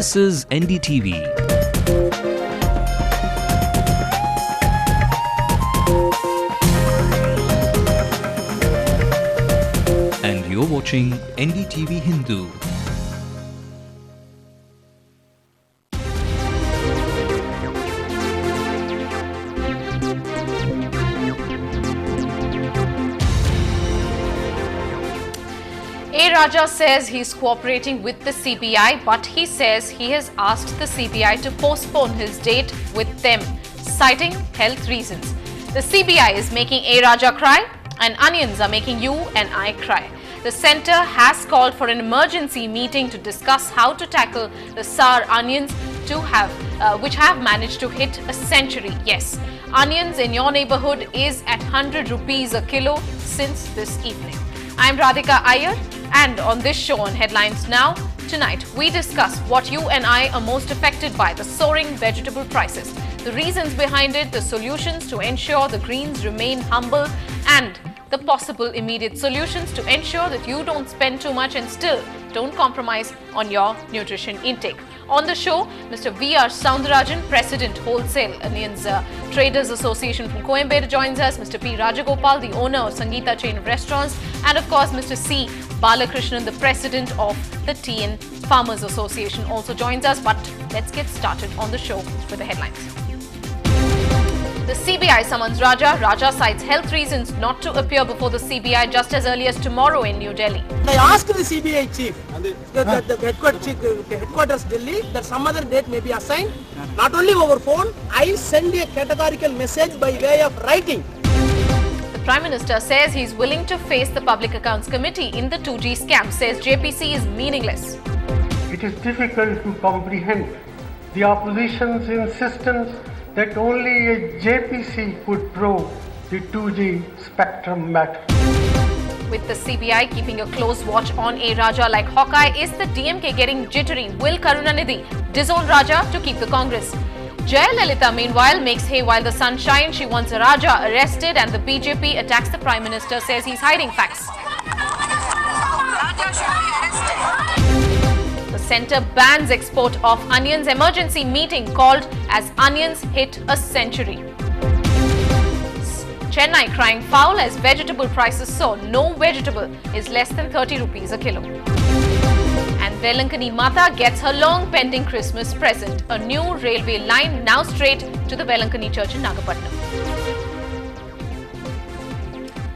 This is NDTV. And you're watching Ndtv-Hindu. A. Raja says he's cooperating with the CBI, but he says he has asked the CBI to postpone his date with them, citing health reasons. The CBI is making A. Raja cry, and onions are making you and I cry. The centre has called for an emergency meeting to discuss how to tackle the sour onions which have managed to hit a century. Yes, onions in your neighbourhood is at 100 rupees a kilo since this evening. I'm Radhika Iyer, and on this show on Headlines Now, tonight we discuss what you and I are most affected by: the soaring vegetable prices, the reasons behind it, the solutions to ensure the greens remain humble, and the possible immediate solutions to ensure that you don't spend too much and still don't compromise on your nutrition intake. On the show, Mr. V.R. Soundarajan, President, Wholesale Onions Traders Association from Coimbatore, joins us. Mr. P. Rajagopal, the owner of Sangeeta chain of restaurants, and of course Mr. C. Balakrishnan, the President of the TN Farmers Association, also joins us. But let's get started on the show with the headlines. The CBI summons Raja. Raja cites health reasons not to appear before the CBI just as early as tomorrow in New Delhi. I asked the CBI chief, the headquarters Delhi, that some other date may be assigned, not only over phone, I send a categorical message by way of writing. The Prime Minister says he's willing to face the Public Accounts Committee in the 2G scam, says JPC is meaningless. It is difficult to comprehend the opposition's insistence that only a JPC could probe the 2G spectrum matter. With the CBI keeping a close watch on A. Raja like Hawkeye, is the DMK getting jittery? Will Karunanidhi disown Raja to keep the Congress? Jayalalitha meanwhile makes hay while the sun shines. She wants Raja arrested, and the BJP attacks the Prime Minister, says he's hiding facts. The centre bans export of onions. Emergency meeting called as onions hit a century. Chennai crying foul as vegetable prices soar. No vegetable is less than 30 rupees a kilo. And Velankani Mata gets her long pending Christmas present. A new railway line now straight to the Velankani church in Nagapattinam.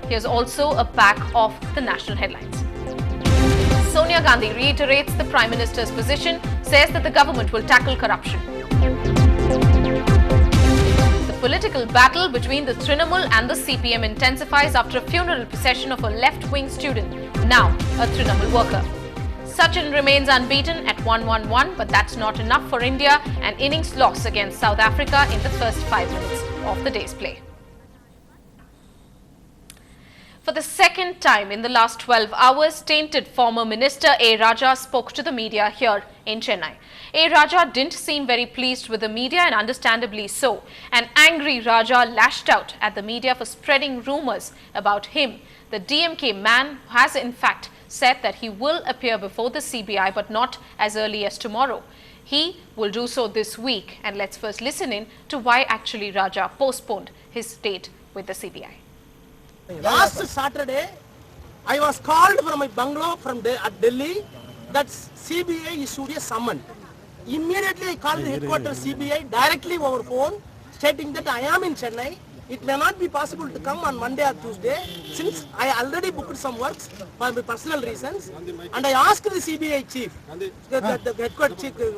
Here's also a pack of the national headlines. Sonia Gandhi reiterates the Prime Minister's position, says that the government will tackle corruption. The political battle between the Trinamool and the CPM intensifies after a funeral procession of a left-wing student, now a Trinamool worker. Sachin remains unbeaten at 1-1-1, but that's not enough for India. An innings loss against South Africa in the first 5 minutes of the day's play. For the second time in the last 12 hours, tainted former Minister A. Raja spoke to the media here in Chennai. A. Raja didn't seem very pleased with the media, and understandably so. An angry Raja lashed out at the media for spreading rumours about him. The DMK man has in fact said that he will appear before the CBI, but not as early as tomorrow. He will do so this week, and let's first listen in to why actually Raja postponed his date with the CBI. Last Saturday, I was called from my bungalow at Delhi that CBI issued a summon. Immediately I called the headquarters CBI directly over phone, stating that I am in Chennai. It may not be possible to come on Monday or Tuesday since I already booked some works for my personal reasons. And I asked the CBI chief, the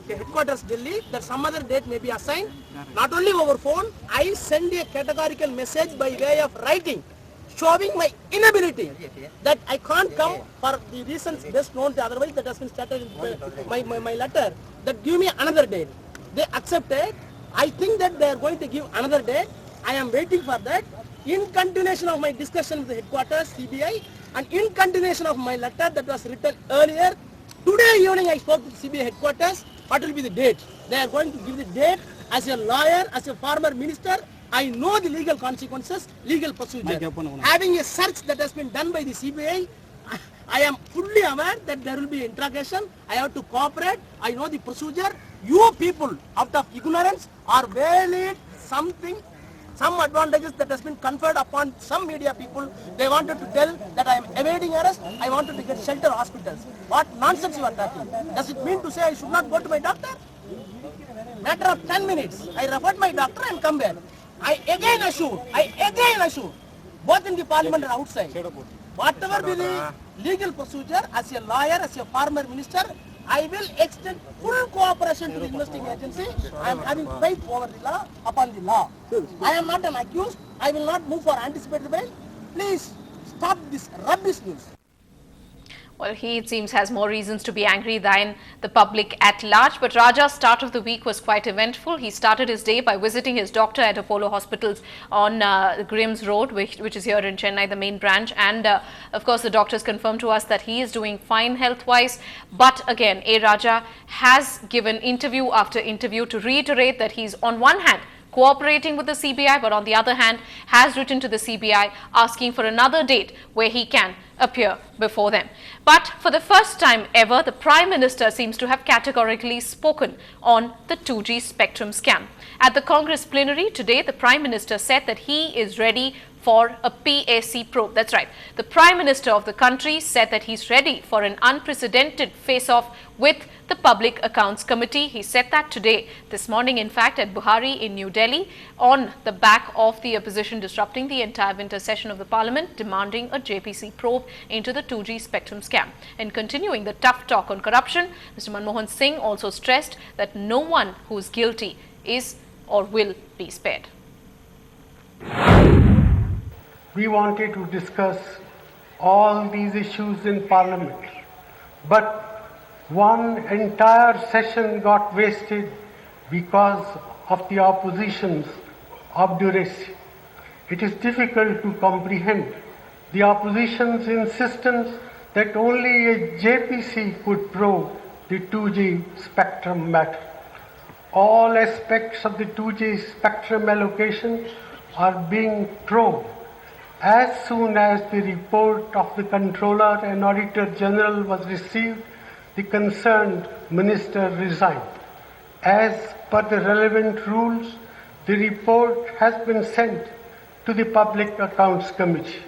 headquarters Delhi, that some other date may be assigned. Not only over phone, I send a categorical message by way of writing, showing my inability that I can't come for the reasons best known to, otherwise that has been stated in my letter, that give me another date. They accepted. I think that they are going to give another date. I am waiting for that. In continuation of my discussion with the headquarters CBI and in continuation of my letter that was written earlier, today evening I spoke to the CBI headquarters. What will be the date? They are going to give the date. As a lawyer, as a former minister, I know the legal consequences, legal procedure. Having a search that has been done by the CBI, I am fully aware that there will be interrogation. I have to cooperate. I know the procedure. You people, out of ignorance, are valid some advantages that has been conferred upon some media people. They wanted to tell that I am evading arrest. I wanted to get shelter hospitals. What nonsense you are talking? Does it mean to say I should not go to my doctor? Matter of 10 minutes, I referred my doctor and come back. I again assure, both in the parliament and outside, whatever be the legal procedure, as a lawyer, as a former minister, I will extend full cooperation to the investigating agency. I am having faith over the law, upon the law. I am not an accused. I will not move for anticipated bail. Please stop this rubbish news. Well, he, it seems, has more reasons to be angry than the public at large. But Raja's start of the week was quite eventful. He started his day by visiting his doctor at Apollo Hospitals on Grimm's Road, which is here in Chennai, the main branch. And of course, the doctors confirmed to us that he is doing fine health-wise. But again, A. Raja has given interview after interview to reiterate that he's on one hand cooperating with the CBI, but on the other hand has written to the CBI asking for another date where he can appear before them. But for the first time ever, the Prime Minister seems to have categorically spoken on the 2G spectrum scam. At the Congress plenary today, the Prime Minister said that he is ready for a PAC probe. That's right. The Prime Minister of the country said that he's ready for an unprecedented face-off with the Public Accounts Committee. He said that today, this morning, in fact, at Buhari in New Delhi, on the back of the opposition disrupting the entire winter session of the Parliament, demanding a JPC probe into the 2G spectrum scam. And continuing the tough talk on corruption, Mr. Manmohan Singh also stressed that no one who is guilty is or will be spared. We wanted to discuss all these issues in Parliament, but one entire session got wasted because of the opposition's obduracy. It is difficult to comprehend the opposition's insistence that only a JPC could probe the 2G spectrum matter. All aspects of the 2G spectrum allocation are being probed. As soon as the report of the Controller and Auditor General was received, the concerned minister resigned. As per the relevant rules, the report has been sent to the Public Accounts Committee.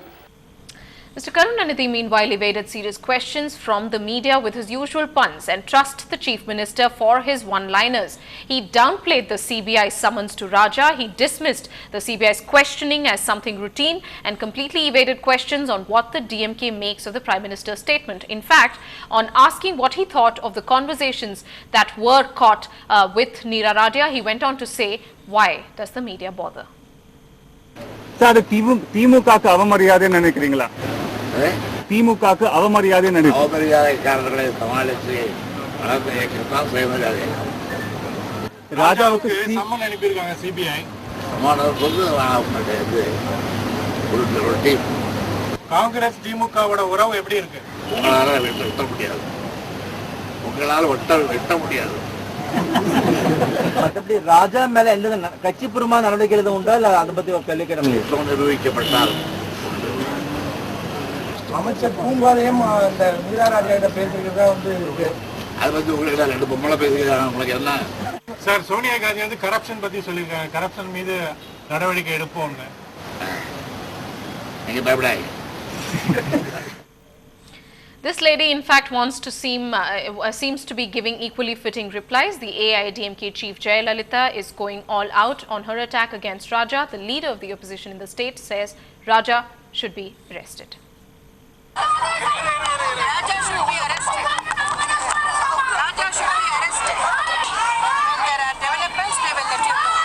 Mr. Karunanidhi, meanwhile, evaded serious questions from the media with his usual puns and trussed the Chief Minister for his one-liners. He downplayed the CBI summons to Raja. He dismissed the CBI's questioning as something routine and completely evaded questions on what the DMK makes of the Prime Minister's statement. In fact, on asking what he thought of the conversations that were caught with Neera Radia, he went on to say, why does the media bother? Sir திமுகக்கு அவமரியாதை நினைக்கிறீங்களா? திமுகக்கு அவமரியாதை நினைக்கிறீங்களா? அவமரியாதைக்காரர்களை சமாளித்து வளர்த்து சுயமரியாதை. ராஜாவுக்கு summon அனுப்பியிருக்காங்க சிபிஐ. சமாளம் பொது ஒரு டீம். காங்கிரஸ் திமுகவோட உறவு எப்படி இருக்கு? உங்களால வெட்ட முடியாது. உங்களால வெட்ட முடியாது. மற்றபடி ராஜா மேல எந்த கட்சிபூர்வமான நடவடிக்கை உண்டா இல்ல அதை பத்தி கேள்விக்கிறோம்? நிரூபிக்கப்பட்டால் அமைச்சர் பூங்காலையும் அந்த மீரா ராஜா பேசுறதா இருக்கு. அதை பத்தி உங்களுக்கு ரெண்டு பொம்பளை பேசுகிறாங்க. உங்களுக்கு என்ன சார்? சோனியா காந்தி கரப்ஷன் பத்தி சொல்லியிருக்காங்க. கரப்ஷன் மீது நடவடிக்கை எடுப்போம்னு. நீங்க பயப்படாதீங்க. This lady, in fact, wants to seems to be giving equally fitting replies. The AIADMK chief Jayalalitha is going all out on her attack against Raja. The leader of the opposition in the state says Raja should be arrested. Raja should be arrested. Raja should be arrested. When there are developments, they will let you know.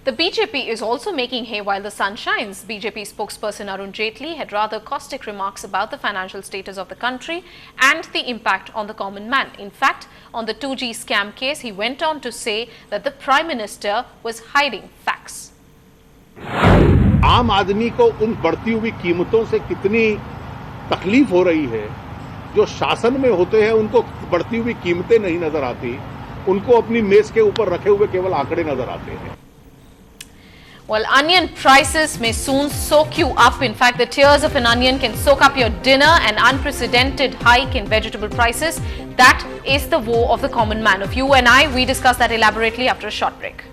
The BJP is also making hay while the sun shines. BJP spokesperson Arun Jaitley had rather caustic remarks about the financial status of the country and the impact on the common man. In fact, on the 2G scam case, he went on to say that the Prime Minister was hiding facts. आम आदमी को उन बढ़ती हुई कीमतों से कितनी तकलीफ हो रही है, जो शासन में होते हैं उनको बढ़ती हुई कीमतें नहीं नजर आती, उनको अपनी मेज के ऊपर रखे हुए केवल आंकड़े नजर आते हैं. Well, onion prices may soon soak you up. In fact, the tears of an onion can soak up your dinner. An unprecedented hike in vegetable prices. That is the woe of the common man. Of you and I, we discuss that elaborately after a short break.